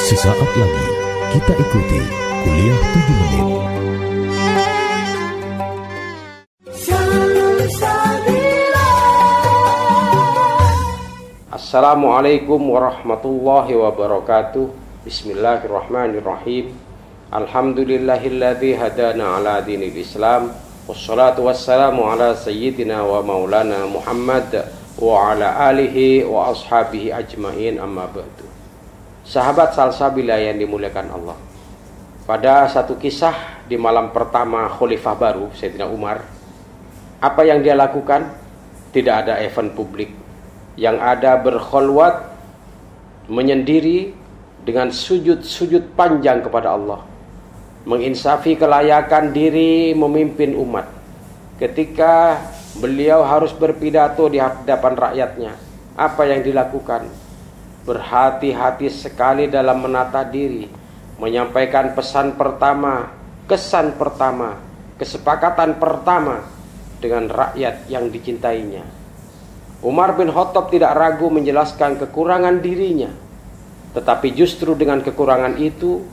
Sesaat lagi kita ikuti kuliah 7 menit. Assalamualaikum warahmatullahi wabarakatuh. Bismillahirrahmanirrahim. Alhamdulillahilladzi hadana ala dinil Islam. Wassalatu wassalamu ala sayyidina wa maulana Muhammad wa ala alihi wa ashabihi ajmain, amma ba'du. Sahabat Salsabila yang dimuliakan Allah, pada satu kisah di malam pertama Khalifah baru Sayyidina Umar, apa yang dia lakukan? Tidak ada event publik, yang ada berkholwat, menyendiri dengan sujud-sujud panjang kepada Allah, menginsafi kelayakan diri memimpin umat. Ketika beliau harus berpidato di hadapan rakyatnya, apa yang dilakukan? Berhati-hati sekali dalam menata diri, menyampaikan pesan pertama, kesan pertama, kesepakatan pertama dengan rakyat yang dicintainya. Umar bin Khattab tidak ragu menjelaskan kekurangan dirinya, tetapi justru dengan kekurangan itu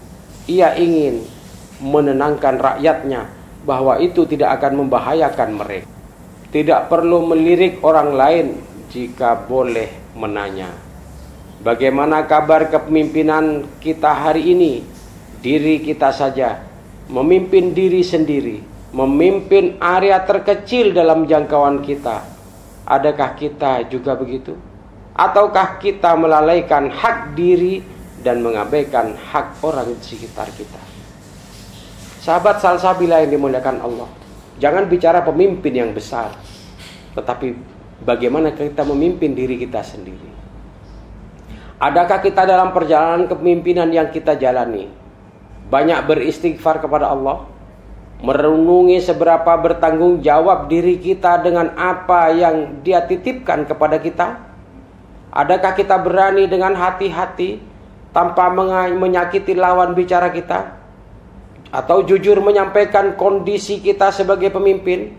ia ingin menenangkan rakyatnya bahwa itu tidak akan membahayakan mereka. Tidak perlu melirik orang lain jika boleh menanya, bagaimana kabar kepemimpinan kita hari ini? Diri kita saja, memimpin diri sendiri, memimpin area terkecil dalam jangkauan kita. Adakah kita juga begitu? Ataukah kita melalaikan hak diri dan mengabaikan hak orang di sekitar kita? Sahabat Salsabila yang dimuliakan Allah, jangan bicara pemimpin yang besar, tetapi bagaimana kita memimpin diri kita sendiri. Adakah kita dalam perjalanan kepemimpinan yang kita jalani banyak beristighfar kepada Allah, merenungi seberapa bertanggung jawab diri kita dengan apa yang Dia titipkan kepada kita? Adakah kita berani dengan hati-hati tanpa menyakiti lawan bicara kita? Atau jujur menyampaikan kondisi kita sebagai pemimpin,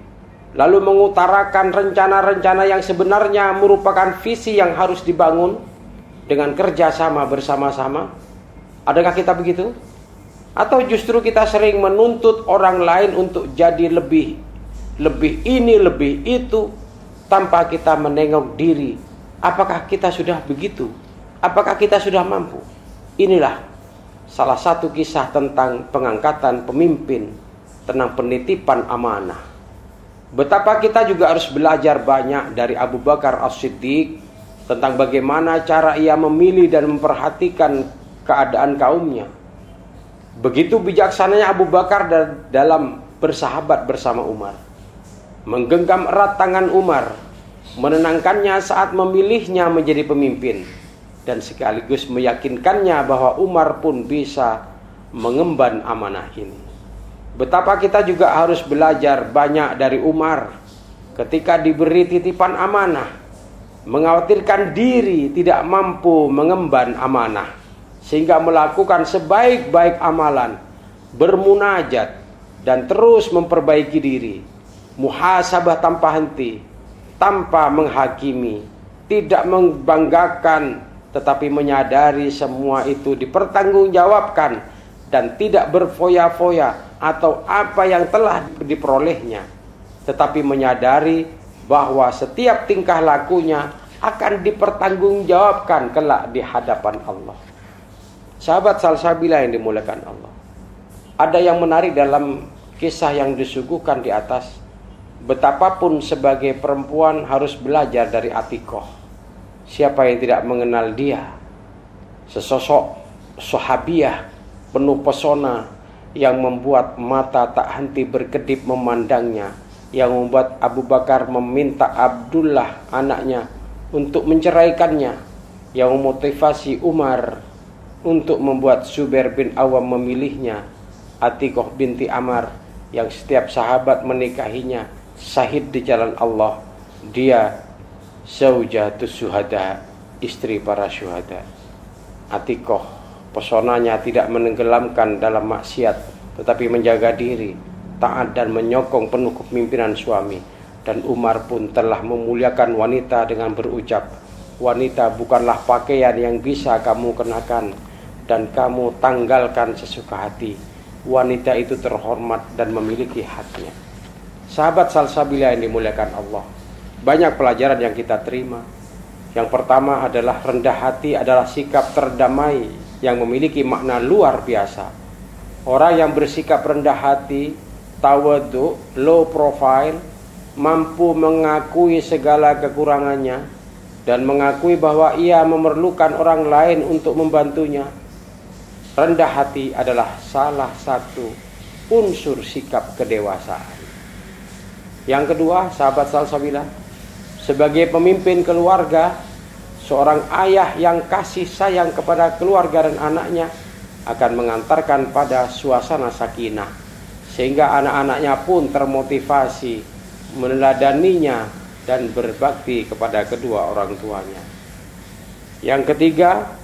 lalu mengutarakan rencana-rencana yang sebenarnya merupakan visi yang harus dibangun dengan kerjasama bersama-sama? Adakah kita begitu? Atau justru kita sering menuntut orang lain untuk jadi lebih ini, lebih itu, tanpa kita menengok diri. Apakah kita sudah begitu? Apakah kita sudah mampu? Inilah salah satu kisah tentang pengangkatan pemimpin, tentang penitipan amanah. Betapa kita juga harus belajar banyak dari Abu Bakar As-Siddiq tentang bagaimana cara ia memilih dan memperhatikan keadaan kaumnya. Begitu bijaksananya Abu Bakar dalam bersahabat bersama Umar, menggenggam erat tangan Umar, menenangkannya saat memilihnya menjadi pemimpin, dan sekaligus meyakinkannya bahwa Umar pun bisa mengemban amanah ini. Betapa kita juga harus belajar banyak dari Umar ketika diberi titipan amanah, mengkhawatirkan diri tidak mampu mengemban amanah, sehingga melakukan sebaik-baik amalan, bermunajat, dan terus memperbaiki diri, muhasabah tanpa henti, tanpa menghakimi, tidak membanggakan, tetapi menyadari semua itu dipertanggungjawabkan dan tidak berfoya-foya atau apa yang telah diperolehnya, tetapi menyadari bahwa setiap tingkah lakunya akan dipertanggungjawabkan kelak di hadapan Allah. Sahabat Salsabila yang dimuliakan Allah, ada yang menarik dalam kisah yang disuguhkan di atas. Betapapun sebagai perempuan harus belajar dari Atikoh. Siapa yang tidak mengenal dia? Sesosok sahabiah penuh pesona yang membuat mata tak henti berkedip memandangnya, yang membuat Abu Bakar meminta Abdullah anaknya untuk menceraikannya, yang memotivasi Umar untuk membuat Zubair bin Awam memilihnya. Atikoh binti Amar, yang setiap sahabat menikahinya syahid di jalan Allah. Dia zaujatus syuhada, istri para syuhada. Atikoh, pesonanya tidak menenggelamkan dalam maksiat, tetapi menjaga diri, taat dan menyokong penuh kepemimpinan suami. Dan Umar pun telah memuliakan wanita dengan berucap, wanita bukanlah pakaian yang bisa kamu kenakan, dan kamu tanggalkan sesuka hati. Wanita itu terhormat dan memiliki haknya. Sahabat salsabila yang dimuliakan Allah, banyak pelajaran yang kita terima. Yang pertama adalah rendah hati adalah sikap terdamai yang memiliki makna luar biasa. Orang yang bersikap rendah hati, tawadhu, low profile, mampu mengakui segala kekurangannya dan mengakui bahwa ia memerlukan orang lain untuk membantunya. Rendah hati adalah salah satu unsur sikap kedewasaan. Yang kedua, sahabat salsabila, sebagai pemimpin keluarga, seorang ayah yang kasih sayang kepada keluarga dan anaknya akan mengantarkan pada suasana sakinah, sehingga anak-anaknya pun termotivasi meneladaninya dan berbakti kepada kedua orang tuanya. Yang ketiga,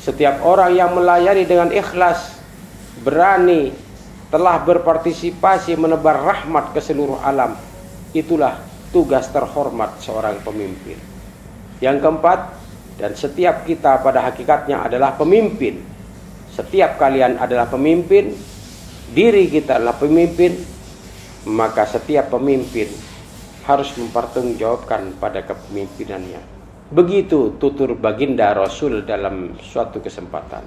setiap orang yang melayani dengan ikhlas, berani, telah berpartisipasi menebar rahmat ke seluruh alam, itulah tugas terhormat seorang pemimpin. Yang keempat, dan setiap kita pada hakikatnya adalah pemimpin. Setiap kalian adalah pemimpin, diri kita adalah pemimpin, maka setiap pemimpin harus mempertanggungjawabkan pada kepemimpinannya. Begitu tutur baginda Rasul dalam suatu kesempatan.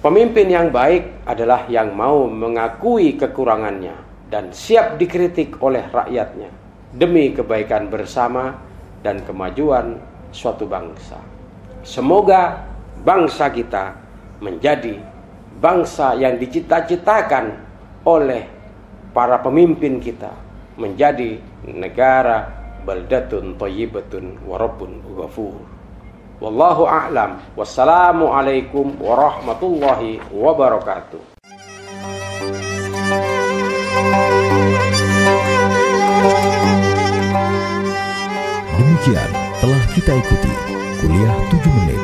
Pemimpin yang baik adalah yang mau mengakui kekurangannya dan siap dikritik oleh rakyatnya demi kebaikan bersama dan kemajuan suatu bangsa. Semoga bangsa kita menjadi bangsa yang dicita-citakan oleh para pemimpin kita, menjadi negara baldatun thayyibatun wa rabbun ghafur. Wallahu a'lam. Wassalamu alaikum warahmatullahi wabarakatuh. Demikian telah kita ikuti kuliah 7 menit